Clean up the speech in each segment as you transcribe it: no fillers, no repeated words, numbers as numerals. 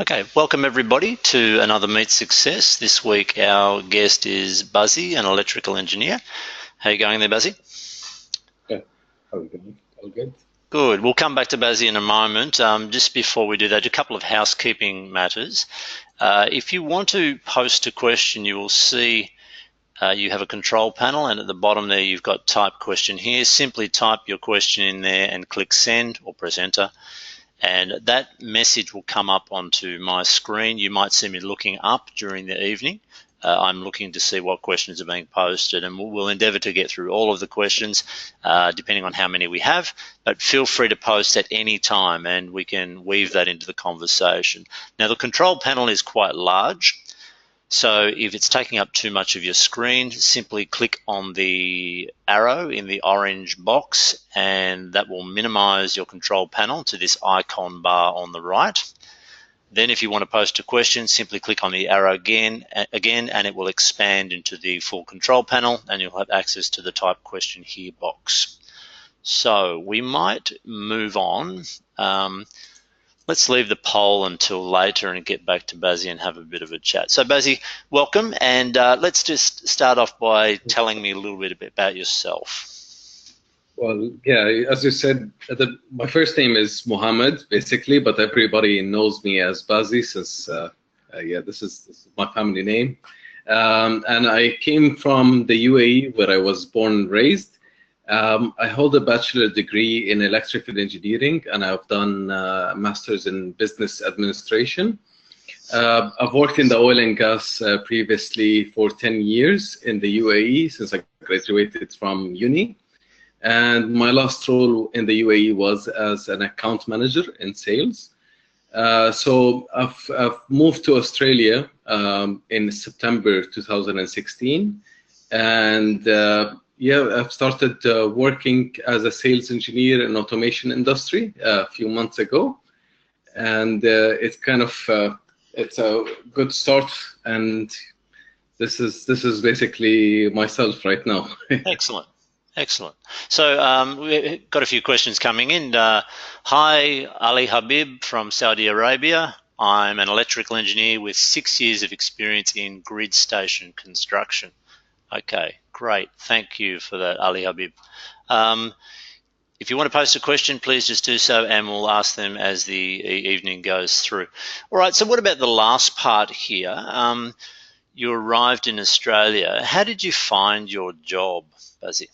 Okay, welcome everybody to another Meet Success. This week our guest is Bazzi, an electrical engineer. How are you going there, Bazzi? Yeah. How are you doing? All good? Good. We'll come back to Bazzi in a moment. Just before we do that, a couple of housekeeping matters. If you want to post a question, you will see you have a control panel, and at the bottom there you've got type question here. Simply type your question in there and click send or press enter. And that message will come up onto my screen. You might see me looking up during the evening. I'm looking to see what questions are being posted, and we'll endeavour to get through all of the questions depending on how many we have, but feel free to post at any time and we can weave that into the conversation. Now, the control panel is quite large, so if it's taking up too much of your screen, simply click on the arrow in the orange box and that will minimize your control panel to this icon bar on the right. Then if you want to post a question, simply click on the arrow again and it will expand into the full control panel and you'll have access to the type question here box. So we might move on. Let's leave the poll until later and get back to Bazzi and have a bit of a chat. So Bazzi, welcome, and let's just start off by telling me a little bit about yourself. Well, yeah, as you said, my first name is Mohammed, basically, but everybody knows me as Bazzi since, yeah, this is my family name. And I came from the UAE, where I was born and raised. I hold a bachelor degree in electrical engineering, and I've done a master's in business administration. I've worked in the oil and gas previously for 10 years in the UAE since I graduated from uni. And my last role in the UAE was as an account manager in sales. So I've moved to Australia in September 2016. And yeah, I've started working as a sales engineer in automation industry a few months ago. And it's kind of, it's a good start. And this is basically myself right now. Excellent. Excellent. So we've got a few questions coming in. Hi, Ali Habib from Saudi Arabia. I'm an electrical engineer with 6 years of experience in grid station construction. Okay, great. Thank you for that, Ali Habib. If you want to post a question, please just do so and we'll ask them as the evening goes through. All right, so what about the last part here? You arrived in Australia. How did you find your job, Bazzi?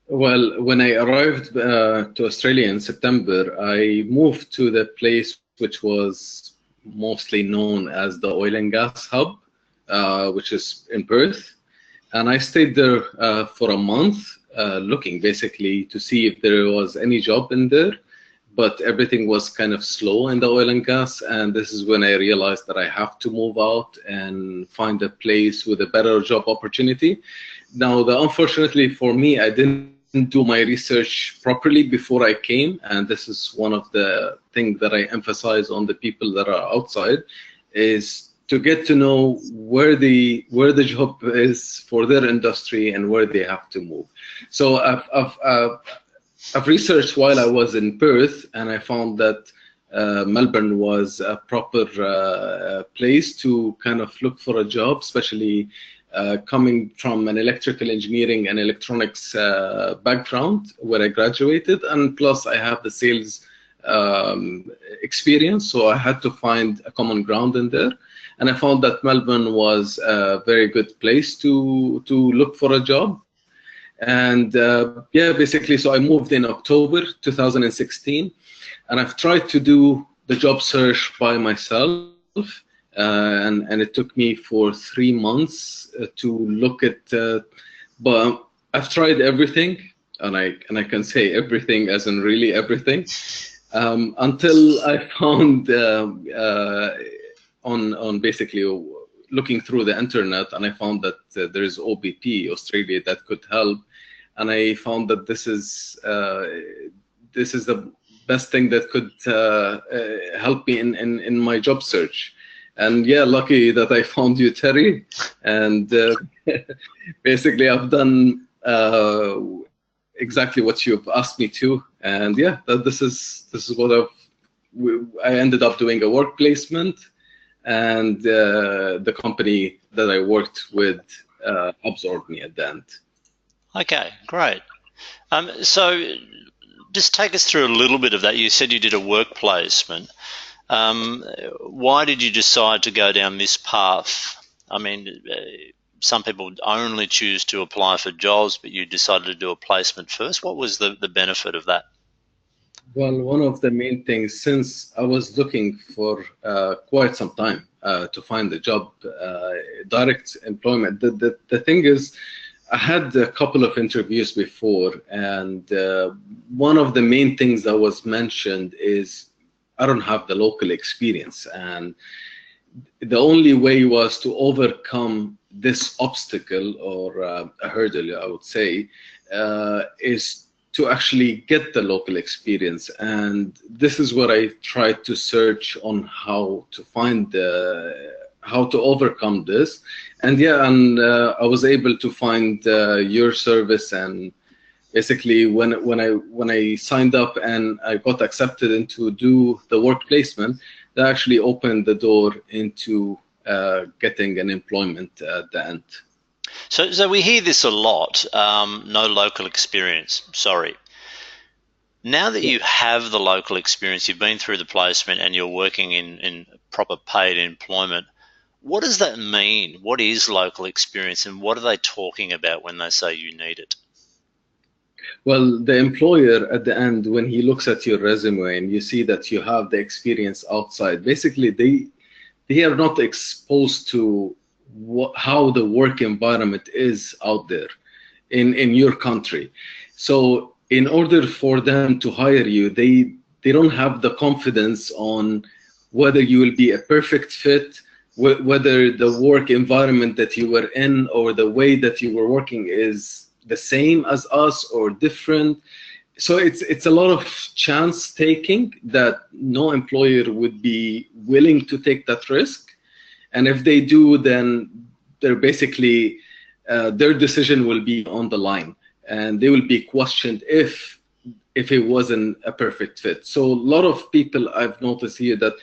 Well, when I arrived to Australia in September, I moved to the place which was mostly known as the oil and gas hub, which is in Perth. And I stayed there for a month, looking basically to see if there was any job in there. But everything was kind of slow in the oil and gas. And this is when I realized that I have to move out and find a place with a better job opportunity. Now, unfortunately for me, I didn't do my research properly before I came, and this is one of the things that I emphasize on the people that are outside, is to get to know where the job is for their industry and where they have to move. So I've researched while I was in Perth, and I found that Melbourne was a proper place to kind of look for a job, especially coming from an electrical engineering and electronics background where I graduated, and plus I have the sales experience, so I had to find a common ground in there. And I found that Melbourne was a very good place to look for a job. And yeah, basically, so I moved in October 2016, and I've tried to do the job search by myself. And it took me for 3 months to look at, but I've tried everything, and I can say everything as in really everything, until I found on basically looking through the internet, and I found that there is OBP Australia that could help, and I found that this is the best thing that could help me in my job search. And yeah, lucky that I found you, Terry. And basically, I've done exactly what you've asked me to. And yeah, this is what I've I ended up doing a work placement, and the company that I worked with absorbed me at the end. Okay, great. So just take us through a little bit of that. You said you did a work placement. Why did you decide to go down this path? I mean, some people only choose to apply for jobs, but you decided to do a placement first. What was the benefit of that? Well, one of the main things, since I was looking for quite some time to find a job, direct employment, the thing is, I had a couple of interviews before, and one of the main things that was mentioned is I don't have the local experience, and the only way was to overcome this obstacle or a hurdle, I would say, is to actually get the local experience. And this is what I tried to search on, how to find how to overcome this. And yeah, and I was able to find your service, and basically when I signed up and I got accepted into do the work placement, that actually opened the door into getting an employment at the end. So we hear this a lot, no local experience, sorry. Now that Yeah. you have the local experience, you've been through the placement and you're working in proper paid employment, what does that mean? What is local experience, and what are they talking about when they say you need it? Well, the employer at the end, when he looks at your resume and you see that you have the experience outside, basically they are not exposed to how the work environment is out there in your country. So in order for them to hire you, they don't have the confidence on whether you will be a perfect fit, whether the work environment that you were in or the way that you were working is the same as us or different. So it's a lot of chance taking that no employer would be willing to take that risk. And if they do, then they're basically their decision will be on the line, and they will be questioned if it wasn't a perfect fit. So a lot of people I've noticed here that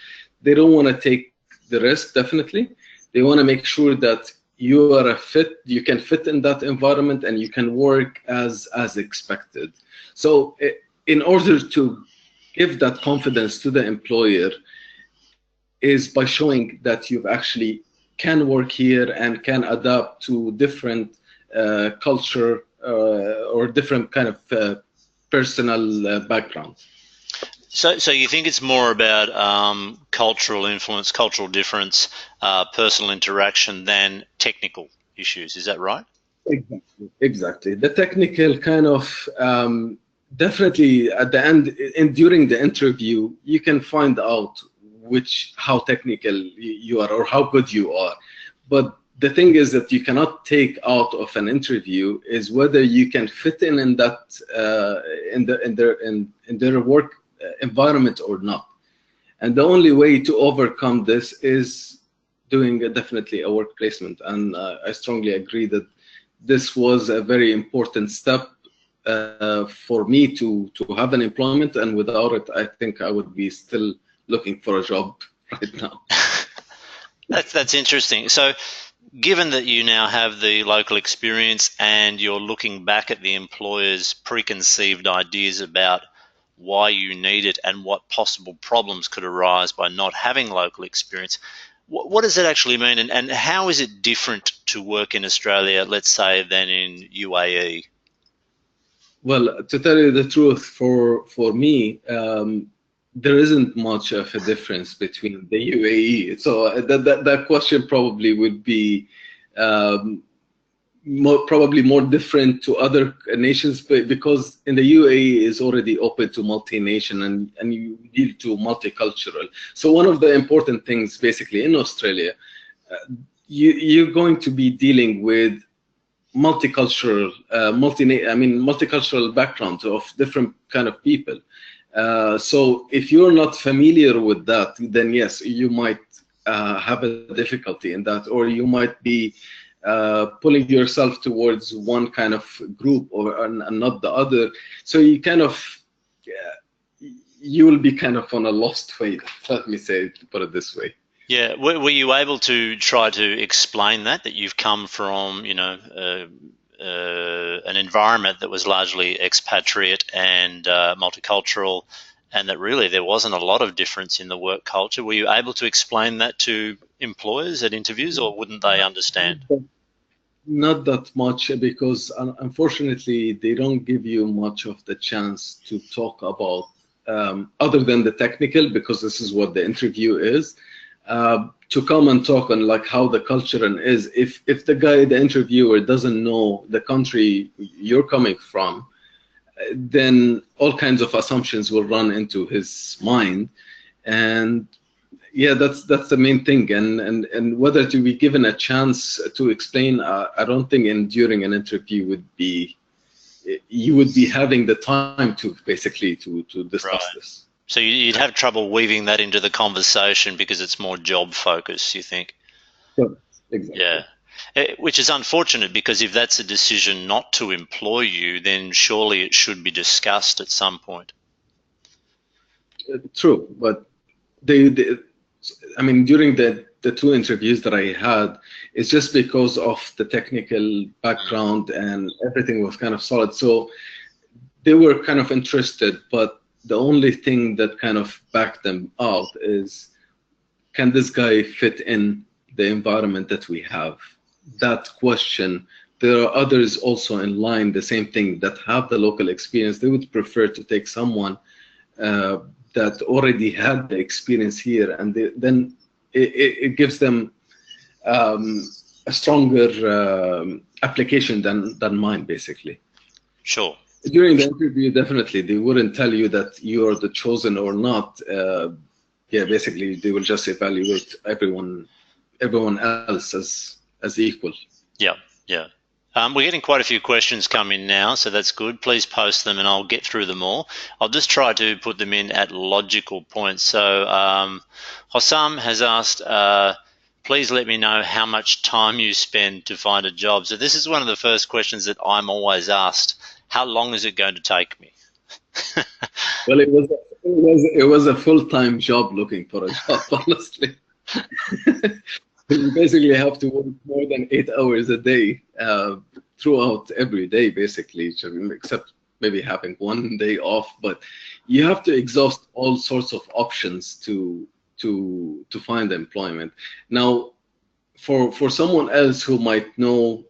they don't want to take the risk. Definitely, they want to make sure that you are a fit, you can fit in that environment, and you can work as expected. So in order to give that confidence to the employer is by showing that you've actually can work here and can adapt to different culture or different kind of personal backgrounds. So you think it's more about cultural influence, cultural difference, personal interaction than technical issues. Is that right? Exactly. Exactly. The technical kind of definitely at the end and during the interview, you can find out how technical you are or how good you are. But the thing is that you cannot take out of an interview is whether you can fit in that in their work environment or not. And the only way to overcome this is doing definitely a work placement. And I strongly agree that this was a very important step for me to have an employment, and without it, I think I would be still looking for a job right now. That's interesting. So, given that you now have the local experience and you're looking back at the employer's preconceived ideas about why you need it and what possible problems could arise by not having local experience, what does that actually mean, and how is it different to work in Australia, let's say, than in UAE? Well, to tell you the truth, for me, there isn't much of a difference between the UAE. So that question probably would be probably more different to other nations, because in the UAE is already open to multi-nation, and you deal to multicultural. So one of the important things basically in Australia, you're going to be dealing with multicultural, multicultural backgrounds of different kind of people. So if you're not familiar with that, then yes, you might have a difficulty in that, or you might be pulling yourself towards one kind of group and not the other. So you kind of you will be kind of on a lost way. Let me say, put it this way. Yeah, were you able to try to explain that you've come from, an environment that was largely expatriate and multicultural, and that really there wasn't a lot of difference in the work culture? Were you able to explain that to employers at interviews, or wouldn't they understand? Not that much, because unfortunately they don't give you much of the chance to talk about other than the technical, because this is what the interview is. To come and talk on like how the culture and is, if the guy, the interviewer, doesn't know the country you're coming from, then all kinds of assumptions will run into his mind. And yeah, that's the main thing. And whether to be given a chance to explain, I don't think during an interview you would be having the time to basically to discuss this. So you'd have trouble weaving that into the conversation because it's more job focused, you think? Sure. Exactly. Yeah. Which is unfortunate, because if that's a decision not to employ you, then surely it should be discussed at some point. True, but I mean, during the two interviews that I had, it's just because of the technical background and everything was kind of solid. So they were kind of interested, but the only thing that kind of backed them out is, can this guy fit in the environment that we have? That question. There are others also in line, the same thing, that have the local experience. They would prefer to take someone that already had the experience here, and then it gives them a stronger application than mine, basically. Sure. During the interview, definitely they wouldn't tell you that you are the chosen or not. Yeah, basically they will just evaluate everyone else as equal. Yeah, yeah. We're getting quite a few questions come in now, so that's good. Please post them and I'll get through them all. I'll just try to put them in at logical points. So Hossam has asked, please let me know how much time you spend to find a job. So this is one of the first questions that I'm always asked. How long is it going to take me? Well, it was a full-time job looking for a job, honestly. You basically have to work more than 8 hours a day throughout every day, basically, except maybe having one day off. But you have to exhaust all sorts of options to find employment. Now, for someone else who might know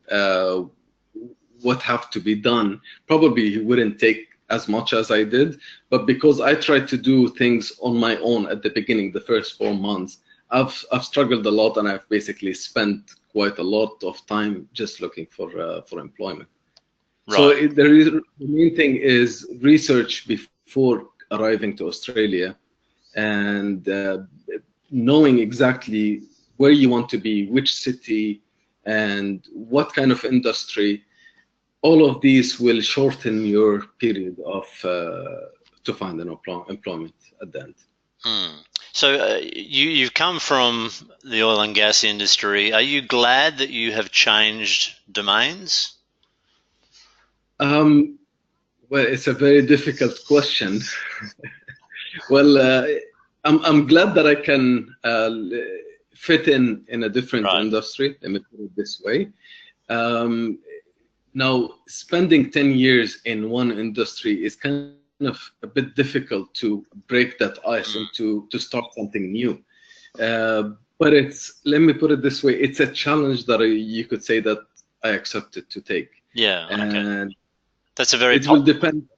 what have to be done, probably wouldn't take as much as I did. But because I tried to do things on my own at the beginning, the first 4 months, I've struggled a lot, and I've basically spent quite a lot of time just looking for employment. Right. So the main thing is research before arriving to Australia, and knowing exactly where you want to be, which city, and what kind of industry. All of these will shorten your period of to find an employment at the end. So you've come from the oil and gas industry. Are you glad that you have changed domains? Well, it's a very difficult question. Well, I'm glad that I can fit in a different industry. Let me put it this way. Now, spending 10 years in one industry is kind of a bit difficult to break that ice and to start something new. But let me put it this way, it's a challenge that you could say that I accepted to take. Yeah, and okay. That's a very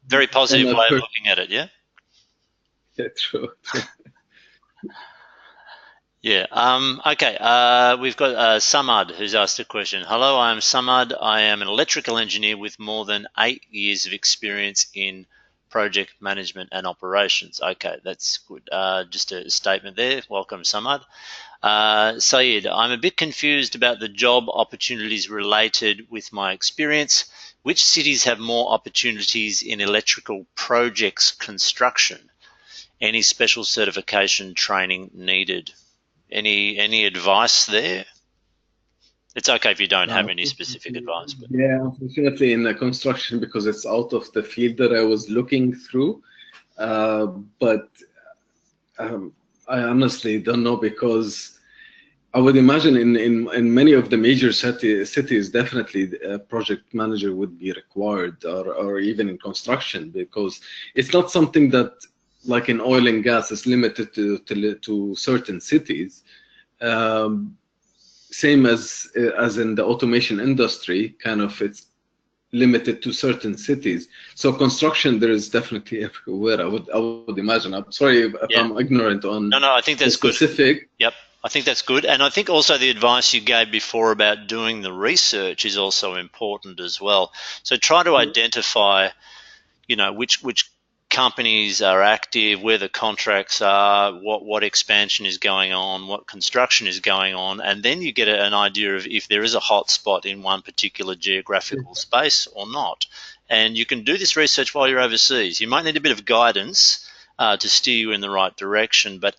very positive way of looking at it, yeah? Yeah, true. Yeah. Okay. We've got Samad who's asked a question. Hello, I am Samad. I am an electrical engineer with more than 8 years of experience in project management and operations. Okay, that's good. Just a statement there. Welcome, Samad. Sayed, I'm a bit confused about the job opportunities related with my experience. Which cities have more opportunities in electrical projects construction? Any special certification training needed? Any advice there? It's okay if you don't have any specific advice. But. Yeah, unfortunately in the construction, because it's out of the field that I was looking through, But I honestly don't know, because I would imagine in many of the major cities, definitely a project manager would be required, or even in construction, because it's not something that, like in oil and gas, is limited to certain cities. Um, Same as in the automation industry, kind of it's limited to certain cities. So construction, there is definitely everywhere. I would imagine. I'm sorry if Yeah. I'm ignorant on No, I think the that's good. specific. Yep, I think that's good. And I think also the advice you gave before about doing the research is also important as well. So try to identify, which companies are active, where the contracts are, what expansion is going on, what construction is going on, and then you get an idea of if there is a hot spot in one particular geographical space or not. And you can do this research while you're overseas. You might need a bit of guidance to steer you in the right direction, but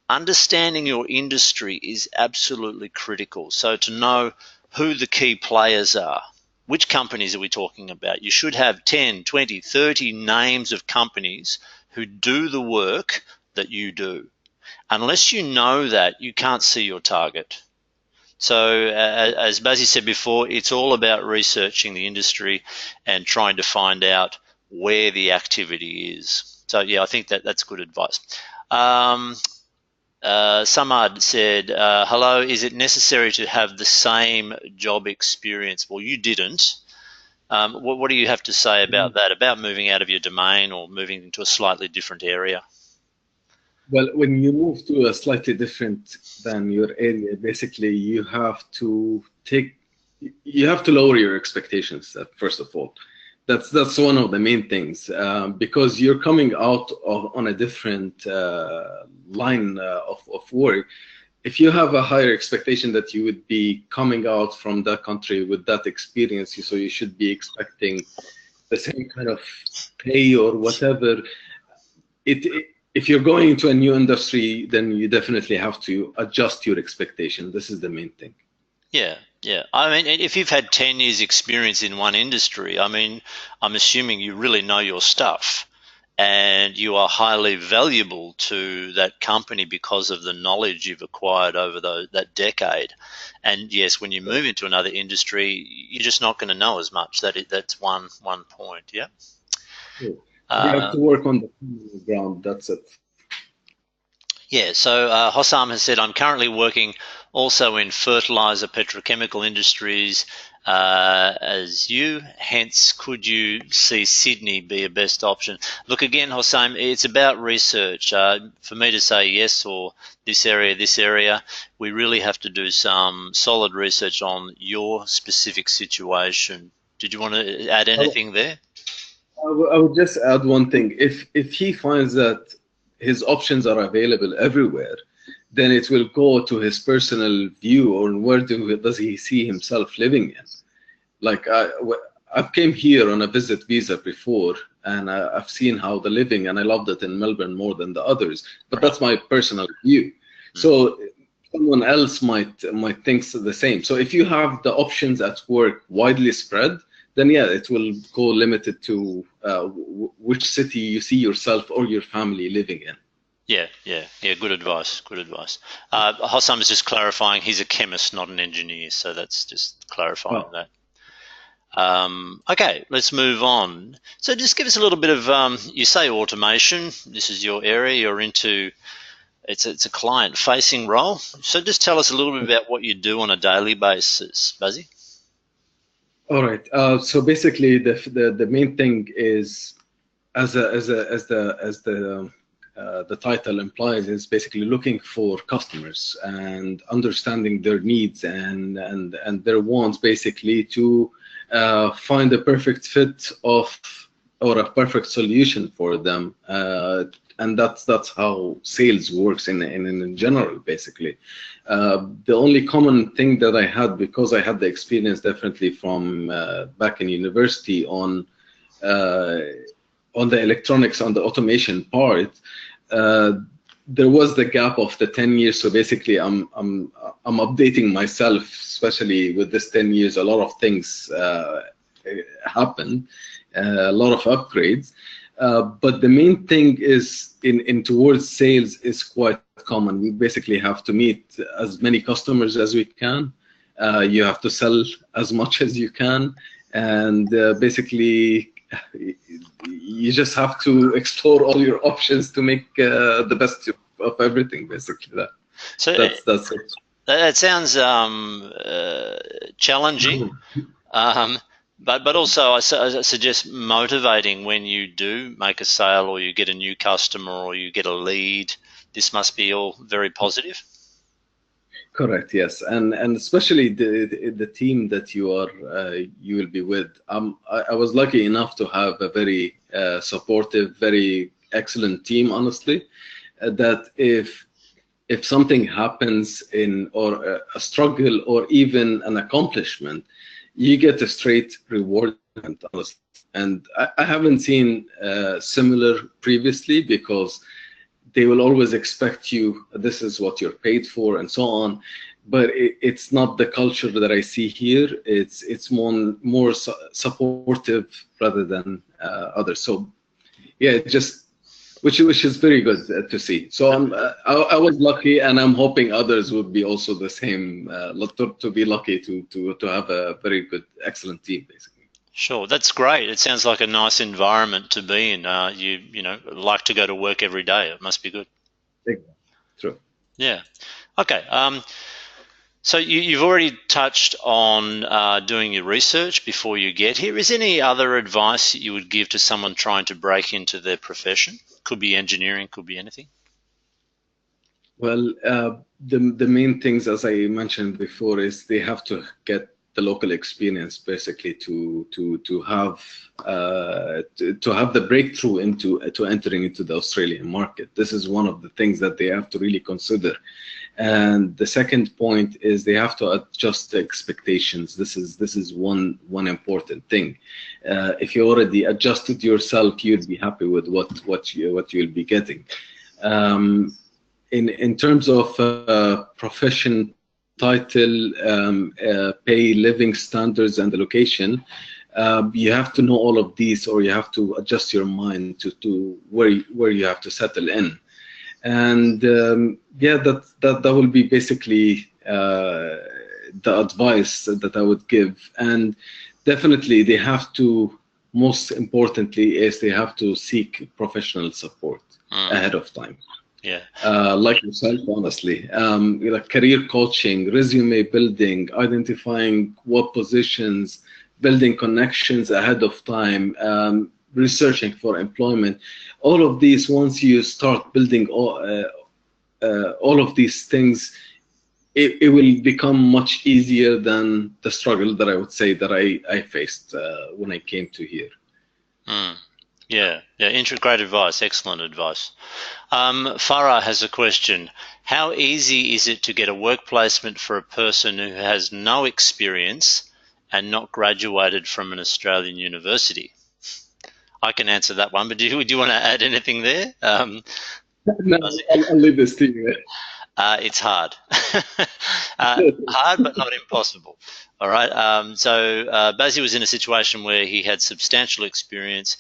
understanding your industry is absolutely critical. So to know who the key players are, which companies are we talking about? You should have 10, 20, 30 names of companies who do the work that you do. Unless you know that, you can't see your target. So as Bazzi said before, it's all about researching the industry and trying to find out where the activity is. So yeah, I think that's good advice. Samad said, hello, is it necessary to have the same job experience? Well, you didn't. What do you have to say about that, about moving out of your domain or moving into a slightly different area? Well, when you move to a slightly different than your area, basically you have to lower your expectations, first of all. That's one of the main things, because you're coming out on a different line of work. If you have a higher expectation that you would be coming out from that country with that experience, so you should be expecting the same kind of pay or whatever. If you're going into a new industry, then you definitely have to adjust your expectation. This is the main thing. Yeah, yeah. I mean, if you've had 10 years experience in one industry, I mean, I'm assuming you really know your stuff and you are highly valuable to that company because of the knowledge you've acquired over that decade. And yes, when you move into another industry, you're just not going to know as much. That's one point. Yeah. You have to work on the ground. That's it. Yeah, so Hossam has said, I'm currently working also in fertilizer petrochemical industries as you, hence could you see Sydney be a best option? Look, again, Hossam, it's about research. For me to say yes or this area, we really have to do some solid research on your specific situation. Did you want to add anything there? I would just add one thing. If he finds that his options are available everywhere, then it will go to his personal view on where does he see himself living in. Like I've came here on a visit visa before, and I've seen how the living, and I loved it in Melbourne more than the others. But that's my personal view. So someone else might think the same. So if you have the options at work widely spread, then yeah, it will go limited to which city you see yourself or your family living in. Yeah. Good advice. Good advice. Hossam is just clarifying he's a chemist, not an engineer, so that's just clarifying that. Okay, let's move on. So just give us a little bit of, you say automation, this is your area, you're into, it's a client-facing role. So just tell us a little bit about what you do on a daily basis, Bazzi. All right. So basically, the main thing is, as the title implies, is basically looking for customers and understanding their needs and their wants, basically to find a perfect fit of or a perfect solution for them. And that's how sales works in general, basically. The only common thing that I had, because I had the experience definitely from back in university on the electronics, on the automation part, there was the gap of the 10 years. So basically, I'm updating myself, especially with this 10 years. A lot of things happened, a lot of upgrades. But the main thing is in towards sales is quite common. We basically have to meet as many customers as we can. You have to sell as much as you can, and basically you just have to explore all your options to make the best of everything. Basically, So that's it. that sounds challenging, um, but also I suggest motivating when you do make a sale or you get a new customer or you get a lead. This must be all very positive. Correct. Yes, and especially the team that you will be with. I was lucky enough to have a very supportive, very excellent team. Honestly, that if something happens in or a struggle or even an accomplishment, you get a straight reward. Honestly, and I haven't seen similar previously because they will always expect you, this is what you're paid for and so on, but it's not the culture that I see here. It's more supportive rather than others. So yeah, it just which is very good to see. So I was lucky, and I'm hoping others would be also the same, to be lucky to have a very good, excellent team, basically. Sure, that's great. It sounds like a nice environment to be in. You know like to go to work every day. It must be good. Exactly. True. Yeah. Okay. So you've already touched on doing your research before you get here. Is there any other advice that you would give to someone trying to break into their profession? Could be engineering, could be anything. Well, the main things, as I mentioned before, is they have to get the local experience, basically, to have to have the breakthrough into to entering into the Australian market. This is one of the things that they have to really consider. And the second point is they have to adjust the expectations. This is one important thing. If you already adjusted yourself, you'd be happy with what you'll be getting. In terms of profession, title, pay, living standards, and the location, you have to know all of these, or you have to adjust your mind to where you have to settle in. And yeah, that will be basically the advice that I would give. And definitely, they have to. Most importantly, is they have to seek professional support ahead of time. Yeah. Like yourself, honestly, career coaching, resume building, identifying what positions, building connections ahead of time, researching for employment. All of these, once you start building all of these things, it will become much easier than the struggle that I would say that I faced when I came to here. Yeah, great advice, excellent advice. Farah has a question. How easy is it to get a work placement for a person who has no experience and not graduated from an Australian university? I can answer that one, but do you want to add anything there? No, I'll leave this to you. It's hard. Hard, but not impossible. All right. So Bazzi was in a situation where he had substantial experience,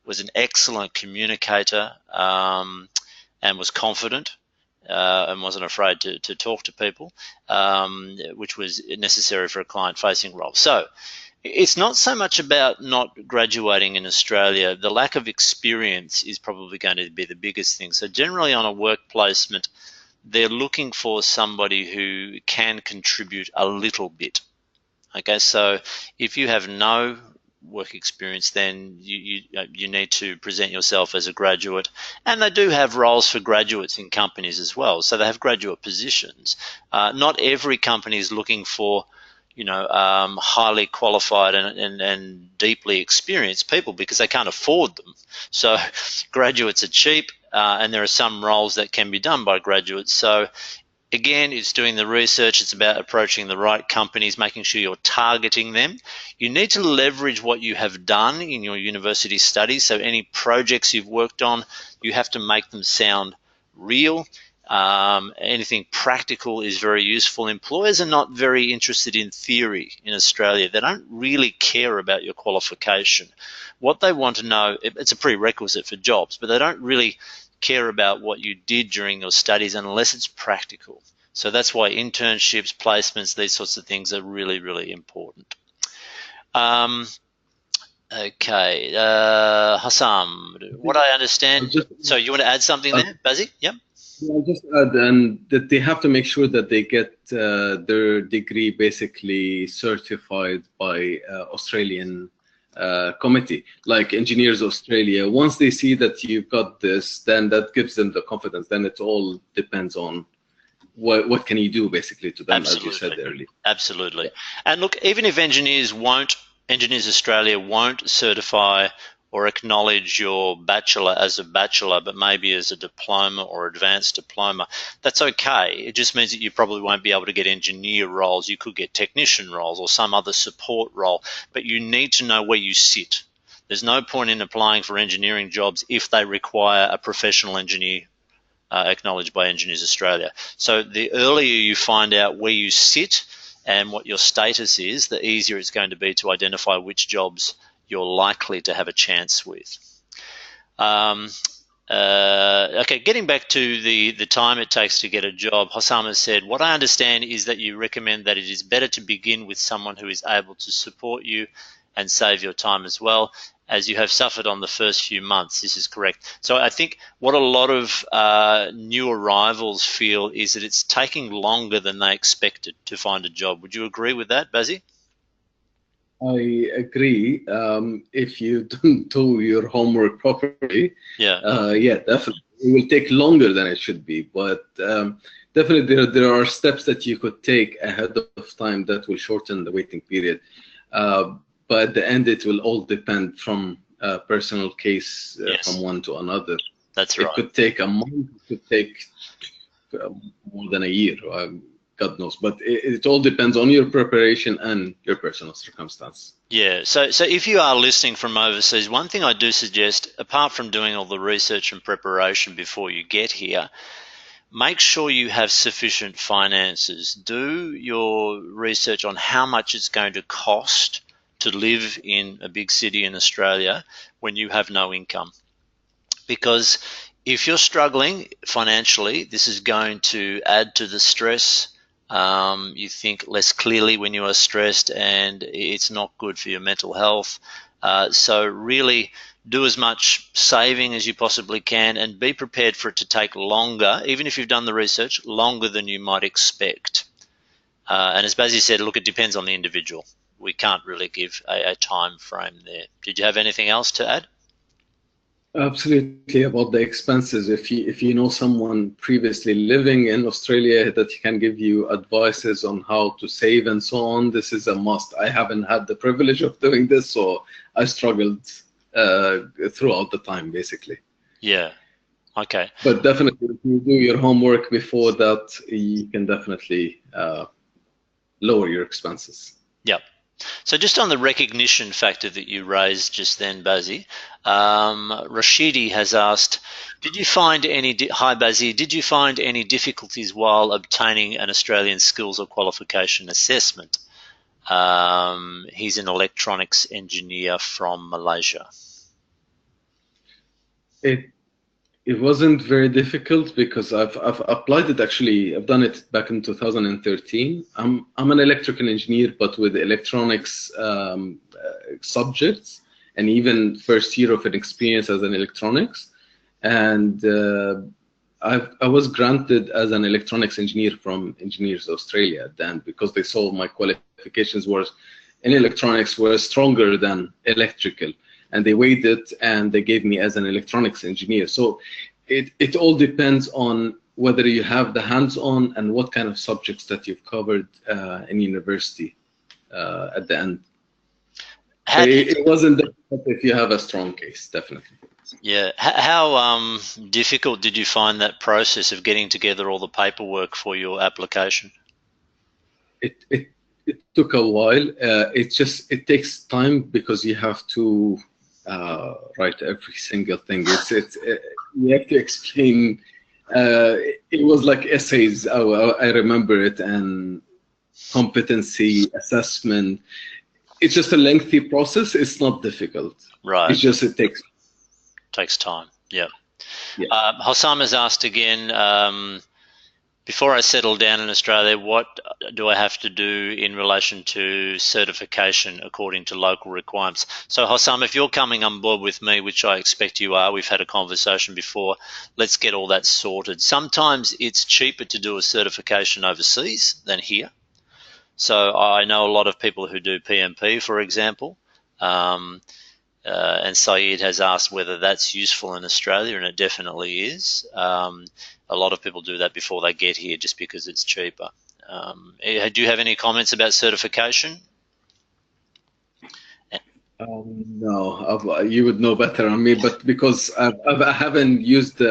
was an excellent communicator, and was confident, and wasn't afraid to talk to people, which was necessary for a client-facing role. So it's not so much about not graduating in Australia. The lack of experience is probably going to be the biggest thing. So generally on a work placement, they're looking for somebody who can contribute a little bit. Okay, so if you have no work experience, then you need to present yourself as a graduate, and they do have roles for graduates in companies as well. So they have graduate positions. Not every company is looking for highly qualified and deeply experienced people because they can't afford them. So graduates are cheap, and there are some roles that can be done by graduates. So again, it's doing the research. It's about approaching the right companies, making sure you're targeting them. You need to leverage what you have done in your university studies. So any projects you've worked on, you have to make them sound real. Anything practical is very useful. Employers are not very interested in theory in Australia. They don't really care about your qualification. What they want to know, it's a prerequisite for jobs, but they don't really care about what you did during your studies unless it's practical. So that's why internships, placements, these sorts of things are really, really important. Okay, Hassam, what I understand. So you want to add something there, Bazzi? Yep. I'll just add that they have to make sure that they get their degree basically certified by Australian committee, like Engineers Australia. Once they see that you've got this, then that gives them the confidence. Then it all depends on what can you do basically to them, Absolutely. as you said earlier. Absolutely. And look, even if Engineers Australia won't certify or acknowledge your bachelor as a bachelor, but maybe as a diploma or advanced diploma, that's okay. It just means that you probably won't be able to get engineer roles. You could get technician roles or some other support role, but you need to know where you sit. There's no point in applying for engineering jobs if they require a professional engineer acknowledged by Engineers Australia. So the earlier you find out where you sit and what your status is, the easier it's going to be to identify which jobs you're likely to have a chance with. Okay, getting back to the time it takes to get a job, Hossam has said, what I understand is that you recommend that it is better to begin with someone who is able to support you and save your time as well, as you have suffered on the first few months. This is correct. So I think what a lot of new arrivals feel is that it's taking longer than they expected to find a job. Would you agree with that, Bazzi? I agree. If you don't do your homework properly, yeah, definitely. It will take longer than it should be, but definitely there are steps that you could take ahead of time that will shorten the waiting period. But at the end, it will all depend from a personal case from one to another. That's right. It could take a month, it could take more than a year, God knows. But it all depends on your preparation and your personal circumstance. Yeah, so if you are listening from overseas, one thing I do suggest, apart from doing all the research and preparation before you get here, make sure you have sufficient finances. Do your research on how much it's going to cost to live in a big city in Australia when you have no income. Because if you're struggling financially, this is going to add to the stress. You think less clearly when you are stressed, and it's not good for your mental health. So really do as much saving as you possibly can and be prepared for it to take longer, even if you've done the research, longer than you might expect. And as Bazzi said, look, it depends on the individual. We can't really give a time frame there. Did you have anything else to add? Absolutely, about the expenses. If you know someone previously living in Australia that can give you advices on how to save and so on, this is a must. I haven't had the privilege of doing this, so I struggled throughout the time, basically. Yeah. Okay. But definitely, if you do your homework before that, you can definitely lower your expenses. Yep. So just on the recognition factor that you raised just then, Bazzi, Rashidi has asked, hi Bazzi, did you find any difficulties while obtaining an Australian skills or qualification assessment? He's an electronics engineer from Malaysia. It wasn't very difficult because I've applied it actually. I've done it back in 2013. I'm an electrical engineer, but with electronics subjects, and even first year of an experience as an electronics. And I was granted as an electronics engineer from Engineers Australia then, because they saw my qualifications in electronics were stronger than electrical. And they weighed it and they gave me as an electronics engineer. So it all depends on whether you have the hands-on and what kind of subjects that you've covered in university at the end. It wasn't difficult if you have a strong case, definitely. Yeah. How difficult did you find that process of getting together all the paperwork for your application? It took a while. It takes time because you have to write every single thing. You have to explain It was like essays. I remember it, and competency assessment. It's just a lengthy process. It's not difficult. Right. It's just it Takes time. Yeah. yeah. Hossam has asked again, before I settle down in Australia, what do I have to do in relation to certification according to local requirements? So, Hossam, if you're coming on board with me, which I expect you are, we've had a conversation before, let's get all that sorted. Sometimes it's cheaper to do a certification overseas than here. So I know a lot of people who do PMP, for example. Um, and Saeed has asked whether that's useful in Australia, and it definitely is. A lot of people do that before they get here just because it's cheaper. Do you have any comments about certification? No, you would know better on me, but because I haven't used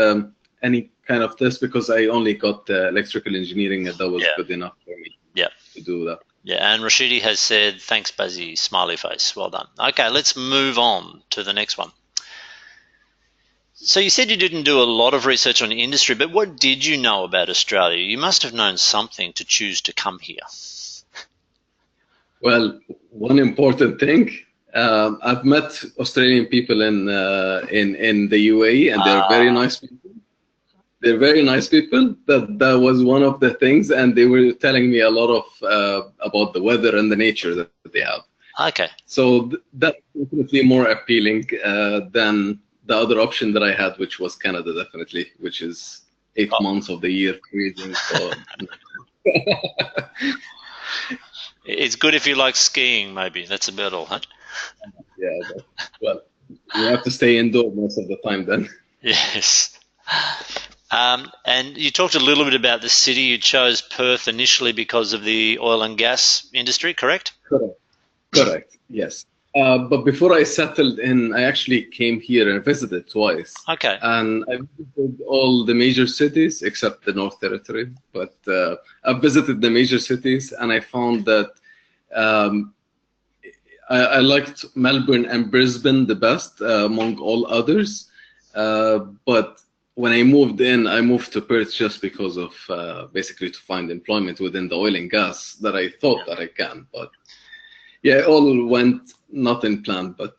any kind of this because I only got electrical engineering and that was Yeah. good enough for me Yeah. to do that. Yeah, and Rashidi has said, thanks, Bazzi, smiley face. Well done. Okay, let's move on to the next one. So you said you didn't do a lot of research on industry, but what did you know about Australia? You must have known something to choose to come here. Well, one important thing, I've met Australian people in the UAE, and they're very nice people. They're very nice people. That was one of the things, and they were telling me a lot of about the weather and the nature that they have. Okay. So that's definitely more appealing than the other option that I had, which was Canada, definitely, which is 8 months of the year freezing. So. It's good if you like skiing, maybe. That's about all, huh? Yeah, well, you have to stay indoors most of the time then. Yes. And you talked a little bit about the city. You chose Perth initially because of the oil and gas industry, correct? Correct, yes. But before I settled in, I actually came here and visited twice. Okay. And I visited all the major cities except the North Territory. But I visited the major cities and I found that um, I liked Melbourne and Brisbane the best among all others. But when I moved in, I moved to Perth just because of basically to find employment within the oil and gas that I thought that I can. But yeah, it all went not in plan, but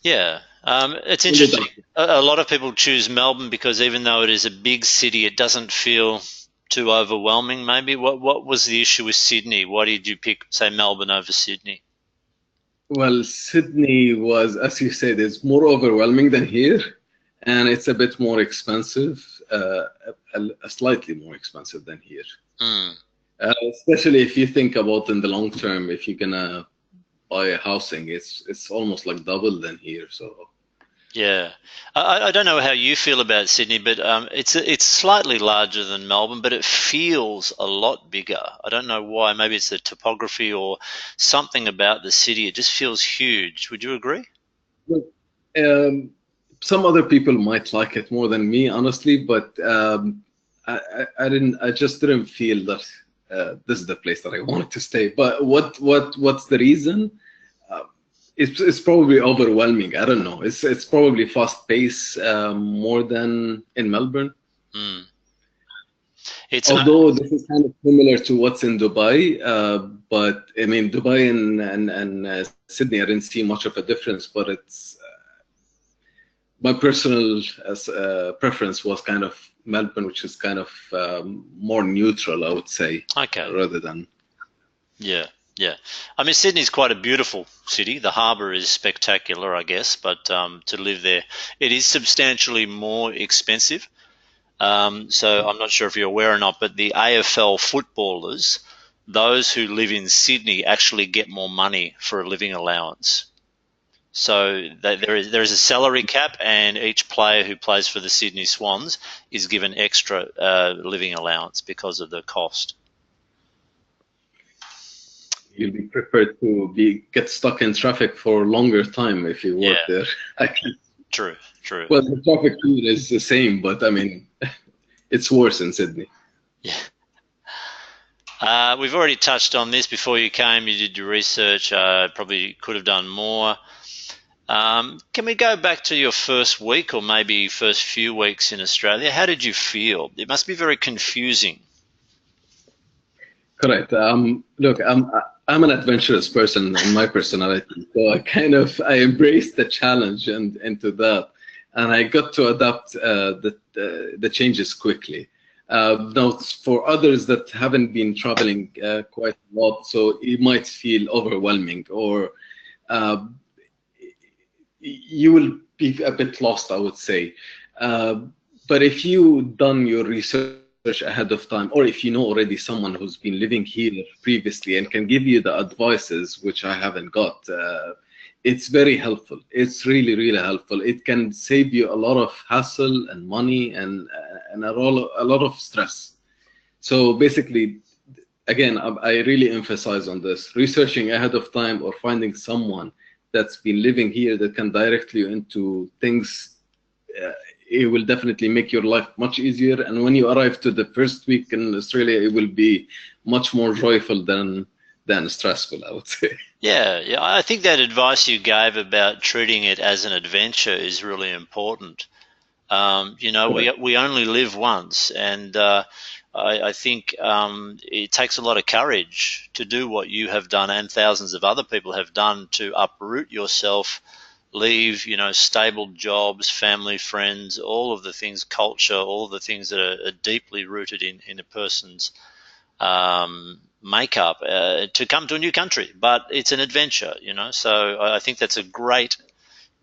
yeah, it's interesting. A lot of people choose Melbourne because even though it is a big city, it doesn't feel too overwhelming. Maybe what was the issue with Sydney? Why did you pick, say, Melbourne over Sydney? well, Sydney was, as you said, is more overwhelming than here, and it's a bit more expensive, slightly more expensive than here. Mm. Especially if you think about in the long term, if you're gonna buy a housing, it's almost like double than here. So Yeah, I don't know how you feel about Sydney, but it's slightly larger than Melbourne, but it feels a lot bigger. I don't know why. Maybe it's the topography or something about the city. It just feels huge. Would you agree? Look, um, some other people might like it more than me, honestly, but I didn't. I just didn't feel that this is the place that I wanted to stay. But what's the reason? Uh, it's probably overwhelming. I don't know. It's probably fast paced more than in Melbourne. Mm. It's Although this is kind of similar to what's in Dubai, but I mean Dubai and Sydney, I didn't see much of a difference. But it's my personal preference was kind of Melbourne, which is kind of more neutral, I would say, okay. rather than. Yeah, yeah. I mean, Sydney's quite a beautiful city. The harbour is spectacular, I guess, but to live there, it is substantially more expensive. So I'm not sure if you're aware or not, but the AFL footballers, those who live in Sydney, actually get more money for a living allowance. So there is a salary cap, and each player who plays for the Sydney Swans is given extra living allowance because of the cost. You'll be prepared to get stuck in traffic for a longer time if you work Yeah, there. true, true. Well, the traffic here is the same, but I mean, it's worse in Sydney. Yeah. We've already touched on this before you came. You did your research. Probably could have done more. Can we go back to your first week or maybe first few weeks in Australia? How did you feel? It must be very confusing. Correct. Look, I'm an adventurous person in my personality, so I embraced the challenge and into that, and I got to adapt the changes quickly. Now, for others that haven't been traveling quite a lot, so it might feel overwhelming, or uh, you will be a bit lost, I would say. Uh, but if you done your research ahead of time, or if you know already someone who's been living here previously and can give you the advices, which I haven't got, it's very helpful. It's really, really helpful. It can save you a lot of hassle and money and a lot of stress. So basically, again, I really emphasize on this: researching ahead of time or finding someone that's been living here that can direct you into things. Uh, it will definitely make your life much easier. And when you arrive to the first week in Australia, it will be much more joyful than stressful, I would say. Yeah, yeah. I think that advice you gave about treating it as an adventure is really important. You know, Correct. we only live once, and I think it takes a lot of courage to do what you have done and thousands of other people have done to uproot yourself, leave, you know, stable jobs, family, friends, all of the things, culture, all of the things that are deeply rooted in a person's makeup to come to a new country. But it's an adventure, you know, so I think that's a great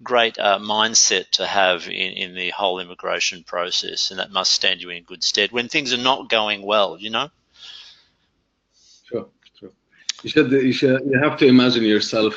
mindset to have in the whole immigration process, and that must stand you in good stead when things are not going well, you know? Sure, sure. You have to imagine yourself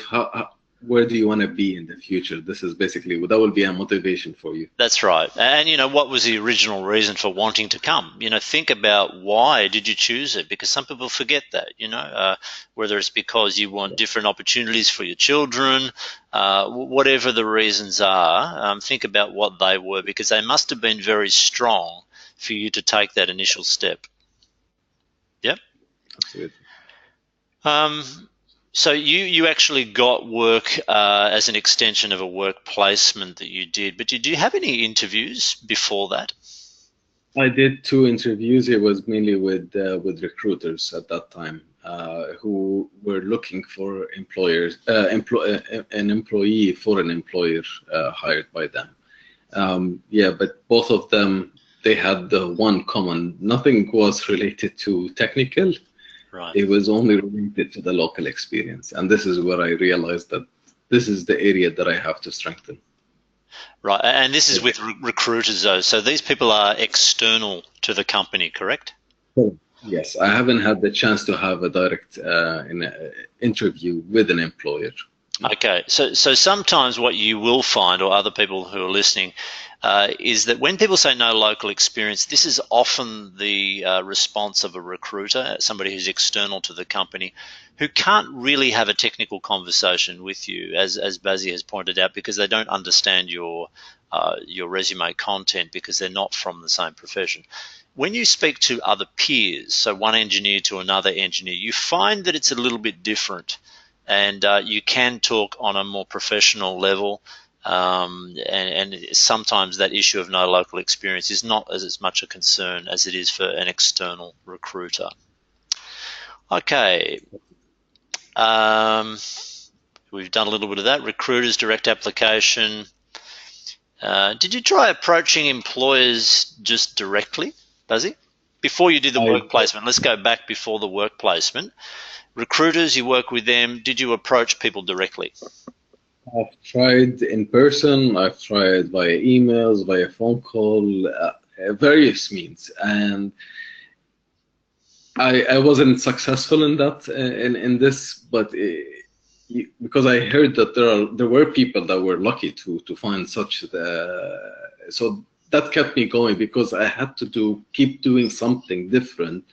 where do you want to be in the future? This is basically that will be a motivation for you. That's right. And, you know, what was the original reason for wanting to come? You know, think about why did you choose it? Because some people forget that, you know, whether it's because you want different opportunities for your children, whatever the reasons are, think about what they were, because they must have been very strong for you to take that initial step. Yep. Absolutely. Um, so you actually got work as an extension of a work placement that you did, but did you have any interviews before that? I did two interviews. It was mainly with recruiters at that time who were looking for an employee for an employer hired by them. Yeah, but both of them, they had the one common. Nothing was related to technical. Right. It was only related to the local experience, and this is where I realized that this is the area that I have to strengthen. Right. And this is with recruiters, though. So these people are external to the company, correct? Cool. Yes, I haven't had the chance to have a direct interview with an employer. No. Okay, so sometimes what you will find, or other people who are listening, is that when people say no local experience, this is often the response of a recruiter, somebody who's external to the company, who can't really have a technical conversation with you, as Bazzi has pointed out, because they don't understand your resume content because they're not from the same profession. When you speak to other peers, so one engineer to another engineer, you find that it's a little bit different, and you can talk on a more professional level, and sometimes that issue of no local experience is not as much a concern as it is for an external recruiter. Okay, um, we've done a little bit of that. Recruiters, direct application. Did you try approaching employers just directly, Bazzi? Before you did the I work placement, let's go back before the work placement. Recruiters, you work with them. Did you approach people directly? have tried in person. I've tried via emails, via phone call, various means, and I wasn't successful in that in this, but because I heard that there were people that were lucky to find such so that kept me going because I had to keep doing something different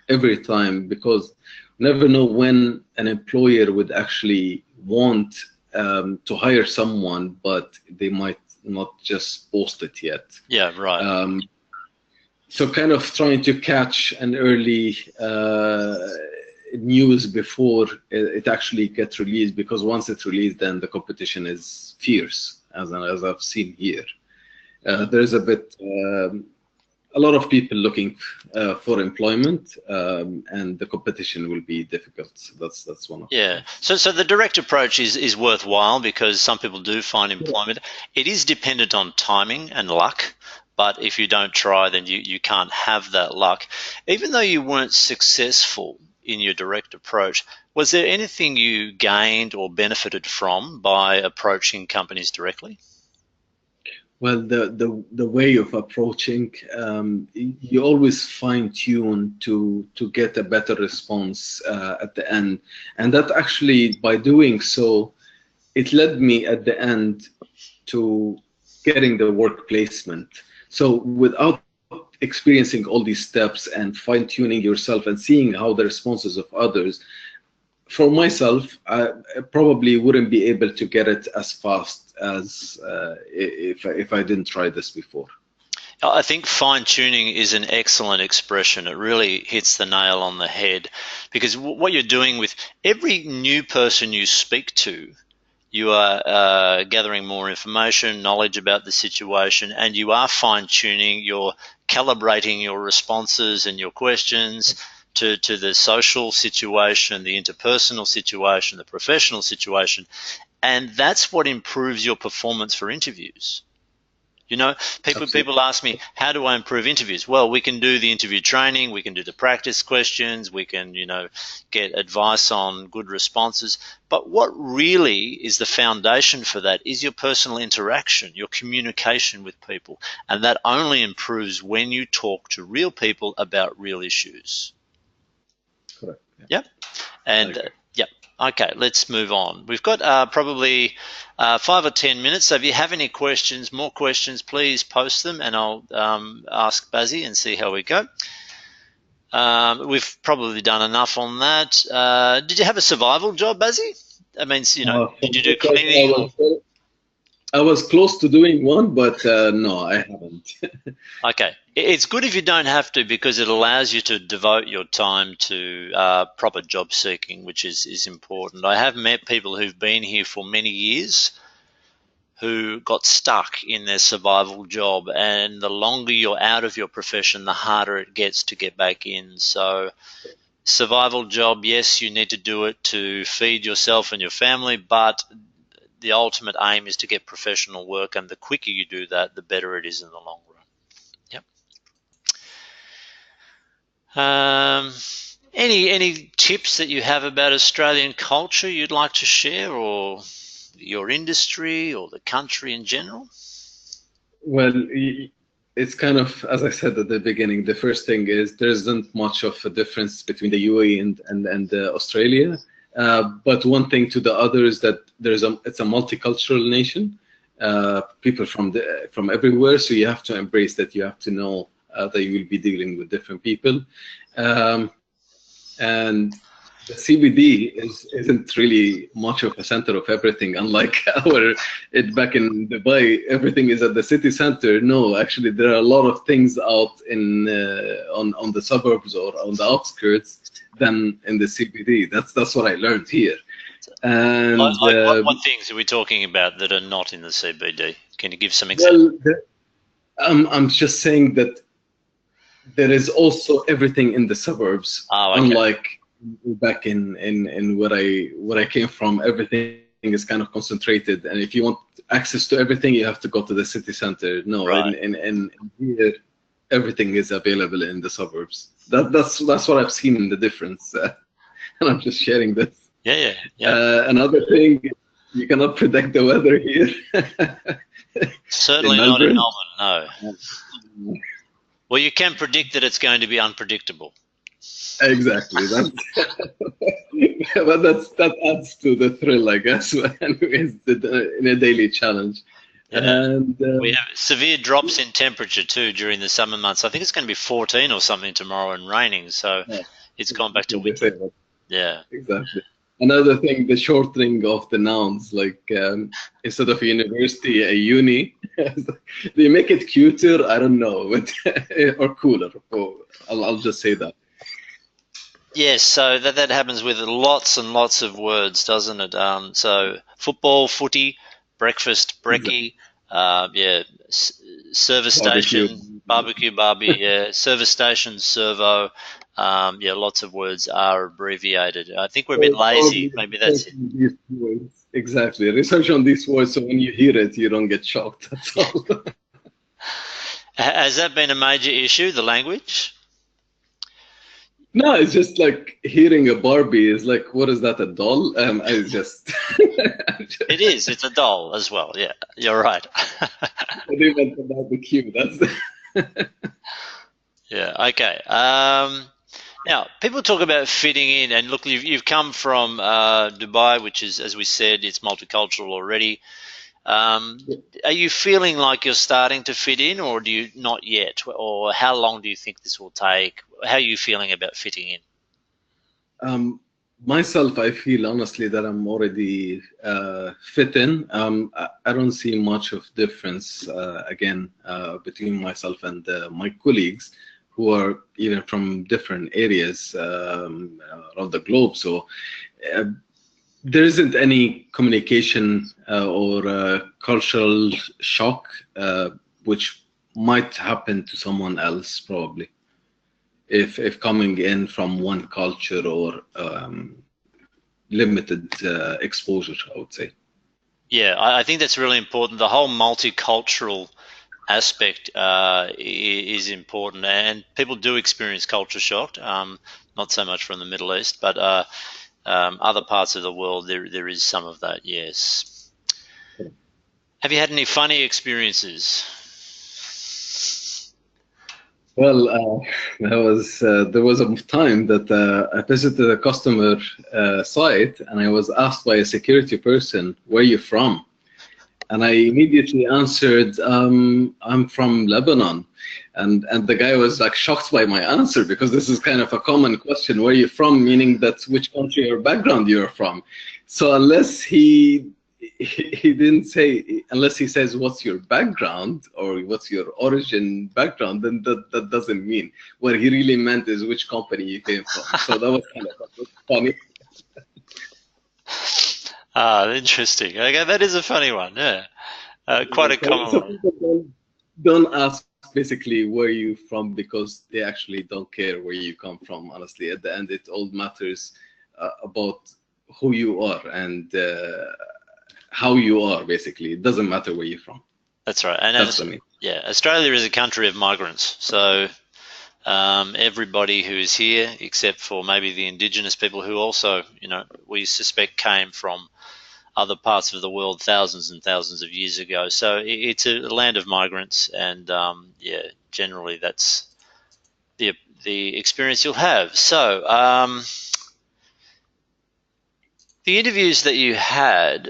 every time because you never know when an employer would actually want to hire someone, but they might not just post it yet. Yeah, right. So kind of trying to catch an early news before it actually gets released, because once it's released, then the competition is fierce, as I've seen here. There's a lot of people looking for employment, and the competition will be difficult. That's one of Yeah. So the direct approach is worthwhile because some people do find employment. It is dependent on timing and luck, but if you don't try, then you can't have that luck. Even though you weren't successful in your direct approach, was there anything you gained or benefited from by approaching companies directly? Well, the way of approaching, you always fine tune to get a better response at the end, and that actually, by doing so, it led me at the end to getting the work placement. So without experiencing all these steps and fine tuning yourself and seeing how the responses of others, for myself, I probably wouldn't be able to get it as fast as if I didn't try this before. I think fine tuning is an excellent expression. It really hits the nail on the head, because what you're doing with every new person you speak to, you are gathering more information, knowledge about the situation, and you are fine tuning, you're calibrating your responses and your questions to the social situation, the interpersonal situation, the professional situation, and that's what improves your performance for interviews. You know, people ask me, how do I improve interviews? Well, we can do the interview training, we can do the practice questions, we can, get advice on good responses. But what really is the foundation for that is your personal interaction, your communication with people. And that only improves when you talk to real people about real issues. Correct. Yep. And yep. Okay, let's move on. We've got probably 5 or 10 minutes. So if you have any questions, more questions, please post them, and I'll ask Bazzi and see how we go. We've probably done enough on that. Did you have a survival job, Bazzi? I mean, did you do cleaning? I was close to doing one, but no, I haven't. Okay. It's good if you don't have to, because it allows you to devote your time to proper job seeking, which is important. I have met people who've been here for many years who got stuck in their survival job, and the longer you're out of your profession, the harder it gets to get back in. So survival job, yes, you need to do it to feed yourself and your family, but the ultimate aim is to get professional work, and the quicker you do that, the better it is in the long run. Yep. Any tips that you have about Australian culture you'd like to share, or your industry, or the country in general? Well, it's kind of, as I said at the beginning, the first thing is there isn't much of a difference between the UAE and Australia. But one thing to the other is that it's a multicultural nation, people from everywhere. So you have to embrace that. You have to know that you will be dealing with different people, and the CBD isn't really much of a center of everything. Unlike back in Dubai, everything is at the city center. No, actually, there are a lot of things out on the suburbs or on the outskirts than in the CBD. That's what I learned here. And what things are we talking about that are not in the CBD? Can you give some examples? Well, I'm just saying that there is also everything in the suburbs. Oh, okay. Unlike back in where I came from, everything is kind of concentrated, and if you want access to everything, you have to go to the city center. No, right. in here, everything is available in the suburbs. That's what I've seen in the difference, and I'm just sharing this. Yeah. Another thing, you cannot predict the weather here. Certainly not in Melbourne, no. Well, you can predict that it's going to be unpredictable. Exactly. But that adds to the thrill, I guess, in a daily challenge. Yeah. And we have severe drops in temperature too during the summer months. I think it's going to be 14 or something tomorrow and raining, so it's gone back to winter. Yeah. Exactly. Another thing, the shortening of the nouns, like instead of university, a uni, they make it cuter. I don't know, but or cooler. I'll just say that. Yes, so that happens with lots and lots of words, doesn't it? So football, footy, breakfast, Exactly. brekkie, yeah, service Barbecue. station, barbecue, barbie, yeah, service station, servo. Yeah, lots of words are abbreviated. I think we're a bit So lazy. probably Maybe research that's it. on these words. Exactly. Research on these words so when you hear it, you don't get shocked. That's all. Has that been a major issue, the language? No, it's just like hearing a Barbie is like, what is that, a doll? I just, I It is. It's a doll as well. Yeah, you're right. they meant a barbecue. That's Yeah. Okay. Now, people talk about fitting in, and look, you've come from Dubai, which is, as we said, it's multicultural already. Um, are you feeling like you're starting to fit in, or do you not yet? Or how long do you think this will take? How are you feeling about fitting in? um, myself. I feel honestly that I'm already fit in. I don't see much of difference again between myself and my colleagues who are even from different areas around the globe. So uh, there isn't any communication or cultural shock, which might happen to someone else probably if coming in from one culture or limited exposure, I would say. Yeah, I think that's really important. The whole multicultural aspect is important, and people do experience culture shock. Not so much from the Middle East, but other parts of the world, there is some of that. Yes. Have you had any funny experiences? Well, there was a time that I visited a customer site and I was asked by a security person, "Where are you from?" And I immediately answered, "I'm from Lebanon." And the guy was like shocked by my answer because this is kind of a common question, "Where are you from?" Meaning that's which country or background you're from. So unless he didn't say, unless he says what's your background or what's your origin background, then that doesn't mean. What he really meant is which company you came from. So that was kind of funny. Ah, interesting. Okay, that is a funny one. Yeah, quite a common So one. people don't ask basically where you from because they actually don't care where you come from. Honestly, at the end, it all matters about who you are and how you are. Basically, it doesn't matter where you're from. That's right. And That's for me. yeah, Australia is a country of migrants. So everybody who is here, except for maybe the indigenous people who also, we suspect came from other parts of the world thousands and thousands of years ago. So it's a land of migrants, and yeah, generally that's the the experience you'll have. So the interviews that you had,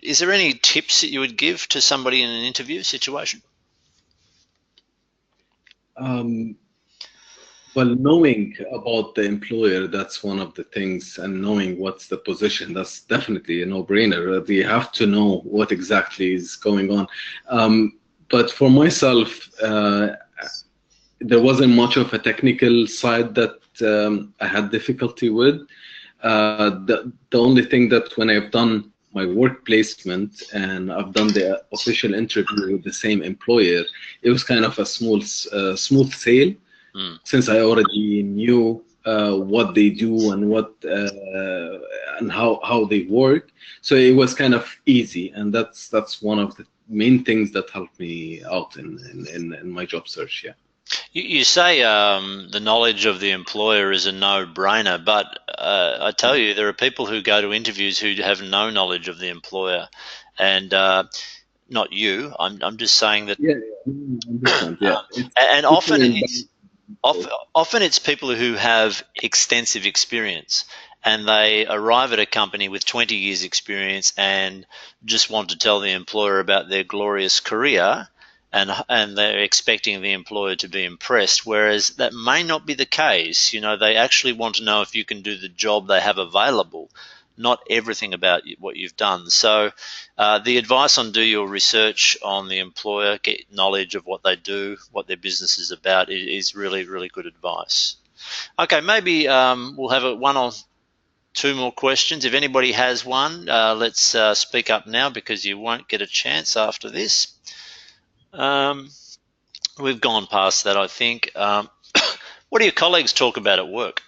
is there any tips that you would give to somebody in an interview situation? Um, well, knowing about the employer, that's one of the things, and knowing what's the position, that's definitely a no-brainer. You have to know what exactly is going on. But for myself, there wasn't much of a technical side that I had difficulty with. The only thing that when I've done my work placement and I've done the official interview with the same employer, it was kind of a smooth sail Mm. since I already knew what they do and and how they work. So it was kind of easy, and that's one of the main things that helped me out in my job search. Yeah. You say the knowledge of the employer is a no-brainer, but I tell you, there are people who go to interviews who have no knowledge of the employer, and not you. I'm just saying that, Yeah, yeah, I understand. Yeah, it's and often different. often it's people who have extensive experience, and they arrive at a company with 20 years experience and just want to tell the employer about their glorious career, and they're expecting the employer to be impressed, whereas that may not be the case. They actually want to know if you can do the job they have available, not everything about what you've done. So the advice on do your research on the employer, get knowledge of what they do, what their business is about, is really, really good advice. Okay, maybe we'll have one or two more questions. If anybody has one, let's speak up now because you won't get a chance after this. Um, we've gone past that, I think. What do your colleagues talk about at work?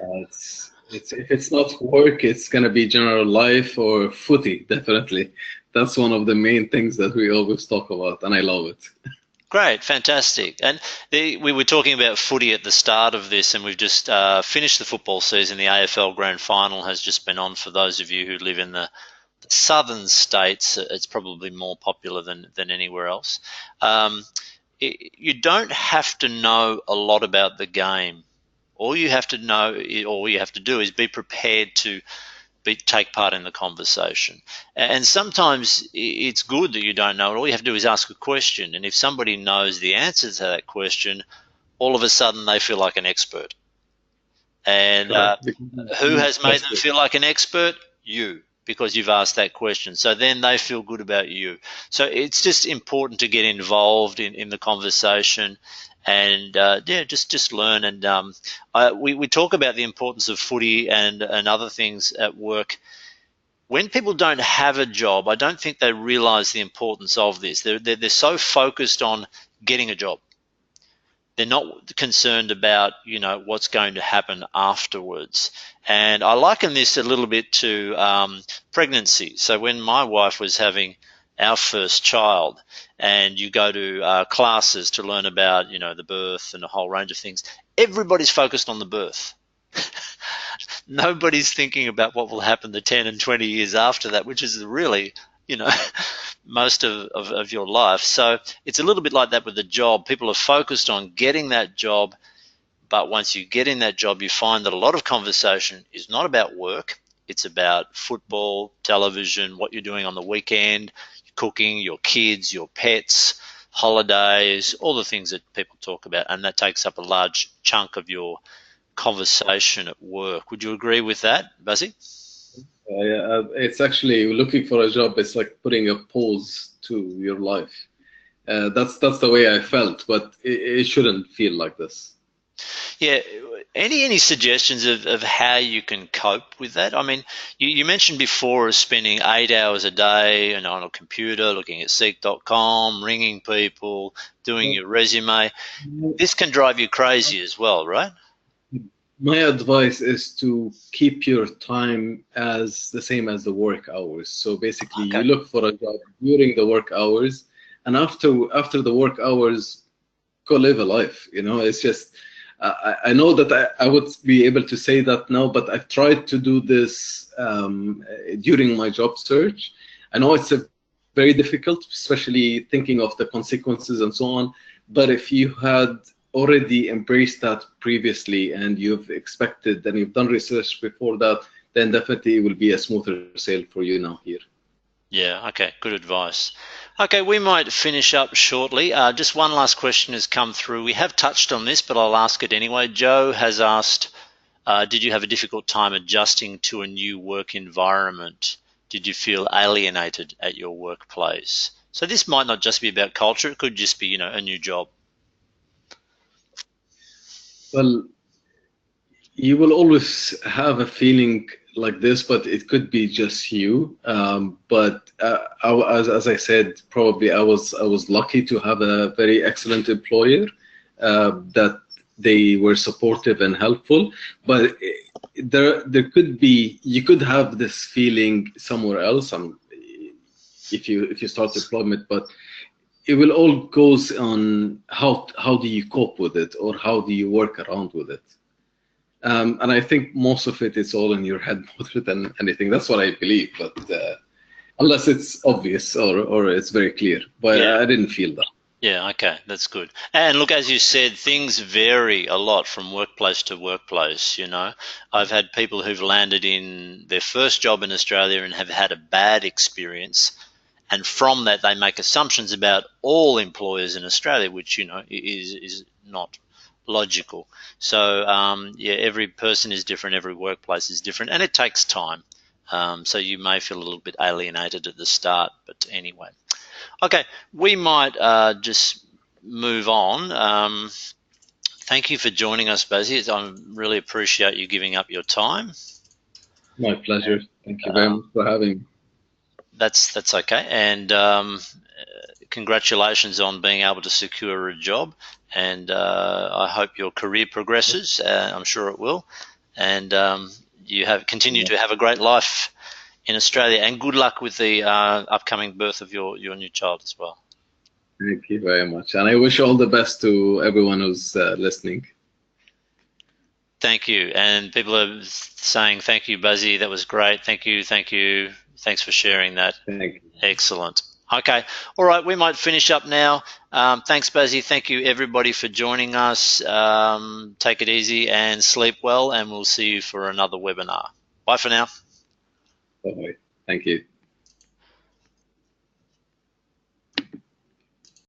It's if it's not work, it's gonna be general life or footy, definitely. That's one of the main things that we always talk about, and I love it. Great, fantastic. And we were talking about footy at the start of this, and we've just finished the football season. The AFL Grand Final has just been on. For those of you who live in the southern states, it's probably more popular than anywhere else. Um, you don't have to know a lot about the game. All you have to know, all you have to do is be prepared to take part in the conversation. And sometimes it's good that you don't know it. All you have to do is ask a question. And if somebody knows the answer to that question, all of a sudden they feel like an expert. And Correct. who has made them Tested. feel like an expert? You, because you've asked that question. So then they feel good about you. So it's just important to get involved in the conversation and yeah, just learn. And we talk about the importance of footy and other things at work. When people don't have a job, I don't think they realise the importance of this. They're so focused on getting a job. They're not concerned about what's going to happen afterwards. And I liken this a little bit to pregnancy. So when my wife was having our first child, and you go to classes to learn about the birth and a whole range of things, everybody's focused on the birth. Nobody's thinking about what will happen the 10 and 20 years after that, which is really, you know, most of your life. So it's a little bit like that with the job. People are focused on getting that job, but once you get in that job, you find that a lot of conversation is not about work. It's about football, television, what you're doing on the weekend, cooking, your kids, your pets, holidays, all the things that people talk about, and that takes up a large chunk of your conversation at work. Would you agree with that, Bazzi? Yeah, it's actually looking for a job. It's like putting a pause to your life. That's the way I felt, but it shouldn't feel like this. Yeah. Any suggestions of how you can cope with that? I mean, you mentioned before spending 8 hours a day on a computer, looking at seek.com, ringing people, doing your resume. This can drive you crazy as well, right? My advice is to keep your time as the same as the work hours. So basically, you Okay. look for a job during the work hours, and after the work hours, go live a life. It's just I know that I would be able to say that now, but I've tried to do this during my job search. I know it's a very difficult, especially thinking of the consequences and so on. But if you had already embraced that previously and you've expected and you've done research before that, then definitely it will be a smoother sail for you now here. Yeah, okay, good advice. Okay, we might finish up shortly. Just one last question has come through. We have touched on this, but I'll ask it anyway. Joe has asked, did you have a difficult time adjusting to a new work environment? Did you feel alienated at your workplace? So this might not just be about culture, it could just be, a new job. Well, you will always have a feeling like this, but it could be just you. But as I said, probably I was lucky to have a very excellent employer that they were supportive and helpful. But there could be you could have this feeling somewhere else. If you start employment, but it will all goes on how do you cope with it or how do you work around with it. And I think most of it is all in your head more than anything. That's what I believe, but unless it's obvious or it's very clear. But Yeah. I didn't feel that. Yeah, okay, that's good. And look, as you said, things vary a lot from workplace to workplace, I've had people who've landed in their first job in Australia and have had a bad experience, and from that they make assumptions about all employers in Australia, which, is not logical. So, yeah, every person is different, every workplace is different, and it takes time. So you may feel a little bit alienated at the start, but anyway. Okay, we might just move on. Thank you for joining us, Bazzi. I really appreciate you giving up your time. My pleasure. Thank you very much for having me. That's okay. And congratulations on being able to secure a job. And I hope your career progresses. I'm sure it will. And you continue to have a great life in Australia. And good luck with the upcoming birth of your new child as well. Thank you very much. And I wish all the best to everyone who's listening. Thank you. And people are saying, thank you, Bazzi. That was great. Thank you. Thank you. Thanks for sharing that. Thank you. Excellent. Okay. All right. We might finish up now. Thanks, Bazzi. Thank you, everybody, for joining us. Take it easy and sleep well, and we'll see you for another webinar. Bye for now. Bye-bye. Thank you.